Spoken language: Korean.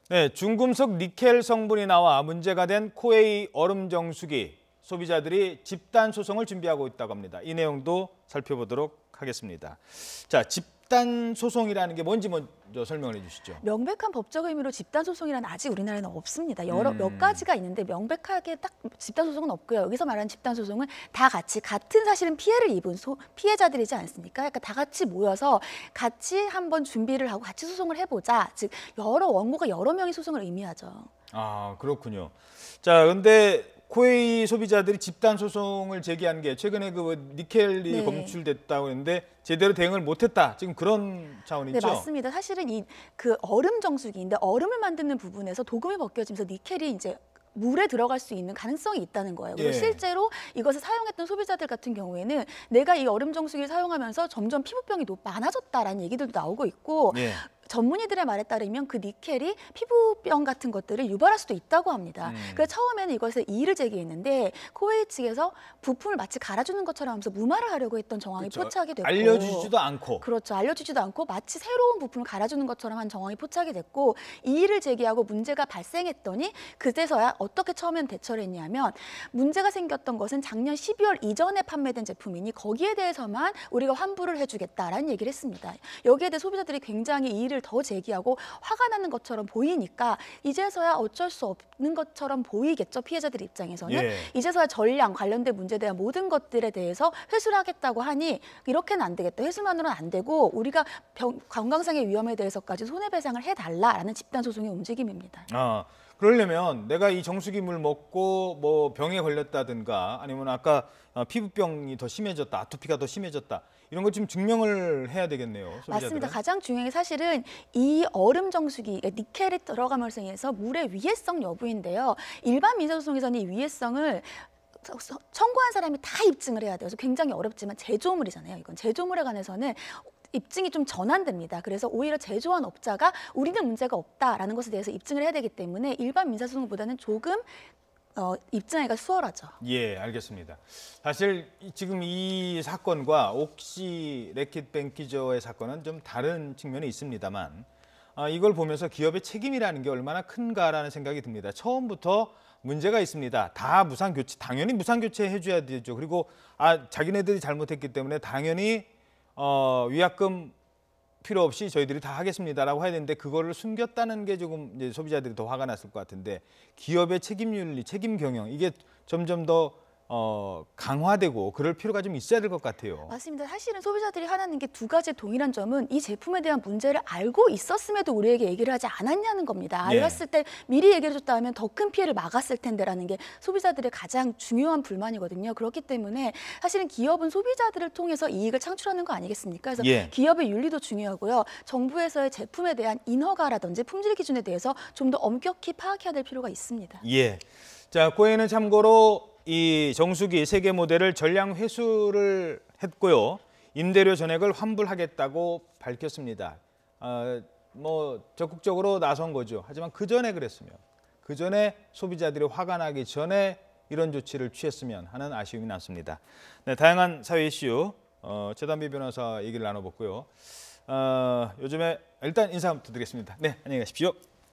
네, 중금속 니켈 성분이 나와 문제가 된 코웨이 얼음 정수기. 소비자들이 집단 소송을 준비하고 있다고 합니다. 이 내용도 살펴보도록 하겠습니다. 자, 집단 소송이라는 게 뭔지 먼저 설명을 해주시죠. 명백한 법적 의미로 집단 소송이라는 아직 우리나라에는 없습니다. 몇 가지가 있는데 명백하게 딱 집단 소송은 없고요. 여기서 말하는 집단 소송은 다 같이 같은 사실은 피해를 입은 피해자들이지 않습니까? 그러니까 다 같이 모여서 같이 한번 준비를 하고 같이 소송을 해보자. 즉 여러 원고가 여러 명이 소송을 의미하죠. 아, 그렇군요. 자, 근데 코웨이 소비자들이 집단 소송을 제기한 게 최근에 그 니켈이 검출됐다고 했는데 제대로 대응을 못했다. 지금 그런 차원이죠? 네, 맞습니다. 사실은 그 얼음 정수기인데 얼음을 만드는 부분에서 도금이 벗겨지면서 니켈이 이제 물에 들어갈 수 있는 가능성이 있다는 거예요. 그리고 실제로 이것을 사용했던 소비자들 같은 경우에는 내가 이 얼음 정수기를 사용하면서 점점 피부병이 많아졌다라는 얘기들도 나오고 있고 전문의들의 말에 따르면 그 니켈이 피부병 같은 것들을 유발할 수도 있다고 합니다. 그래서 처음에는 이것에 이의를 제기했는데 코웨이 측에서 부품을 마치 갈아주는 것처럼 하면서 무마를 하려고 했던 정황이 포착이 됐고 알려주지도 않고 그렇죠. 알려주지도 않고 마치 새로운 부품을 갈아주는 것처럼 한 정황이 포착이 됐고 이의를 제기하고 문제가 발생했더니 그제서야 어떻게 처음엔 대처를 했냐면 문제가 생겼던 것은 작년 12월 이전에 판매된 제품이니 거기에 대해서만 우리가 환불을 해주겠다라는 얘기를 했습니다. 여기에 대해 소비자들이 굉장히 이의를 더 제기하고 화가 나는 것처럼 보이니까 이제서야 어쩔 수 없는 것처럼 보이겠죠. 피해자들 입장에서는. 이제서야 전량 관련된 문제에 대한 모든 것들에 대해서 회수를 하겠다고 하니 이렇게는 안 되겠다. 회수만으로는 안 되고 우리가 건강상의 위험에 대해서까지 손해배상을 해달라라는 집단 소송의 움직임입니다. 그러려면 내가 이 정수기물 먹고 뭐 병에 걸렸다든가 아니면 아까 피부병이 더 심해졌다, 아토피가 더 심해졌다 이런 것 좀 증명을 해야 되겠네요. 소비자들은. 맞습니다. 가장 중요한 게 사실은 이 얼음 정수기, 니켈이 들어감으로 인해서 물의 위해성 여부인데요. 일반 민사소송에서는 이 위해성을 청구한 사람이 다 입증을 해야 돼요. 그래서 굉장히 어렵지만 제조물이잖아요. 이건 제조물에 관해서는 입증이 좀 전환됩니다. 그래서 오히려 제조한 업자가 우리는 문제가 없다라는 것에 대해서 입증을 해야 되기 때문에 일반 민사소송보다는 조금 입증하기가 수월하죠. 예, 알겠습니다. 사실 지금 이 사건과 옥시 래킷 뱅키저의 사건은 좀 다른 측면이 있습니다만 이걸 보면서 기업의 책임이라는 게 얼마나 큰가라는 생각이 듭니다. 처음부터 문제가 있습니다. 다 무상교체, 당연히 무상교체 해줘야 되죠. 그리고 자기네들이 잘못했기 때문에 당연히 위약금 필요 없이 저희들이 다 하겠습니다라고 해야 되는데 그거를 숨겼다는 게 조금 이제 소비자들이 더 화가 났을 것 같은데 기업의 책임윤리, 책임 경영 이게 점점 더 강화되고 그럴 필요가 좀 있어야 될 것 같아요. 맞습니다. 사실은 소비자들이 화나는 게 두 가지 동일한 점은 이 제품에 대한 문제를 알고 있었음에도 우리에게 얘기를 하지 않았냐는 겁니다. 알았을 때 미리 얘기를 해줬다면 더 큰 피해를 막았을 텐데라는 게 소비자들의 가장 중요한 불만이거든요. 그렇기 때문에 사실은 기업은 소비자들을 통해서 이익을 창출하는 거 아니겠습니까? 그래서 기업의 윤리도 중요하고요. 정부에서의 제품에 대한 인허가라든지 품질 기준에 대해서 좀 더 엄격히 파악해야 될 필요가 있습니다. 자, 코웨이는 참고로 이 정수기 3개 모델을 전량 회수를 했고요. 임대료 전액을 환불하겠다고 밝혔습니다. 뭐 적극적으로 나선 거죠. 하지만 그 전에 그랬으면, 그 전에 소비자들이 화가 나기 전에 이런 조치를 취했으면 하는 아쉬움이 남습니다. 네, 다양한 사회 이슈 최단비 변호사 얘기를 나눠봤고요. 요즘에 일단 인사 부탁드리겠습니다. 네, 안녕히 가십시오.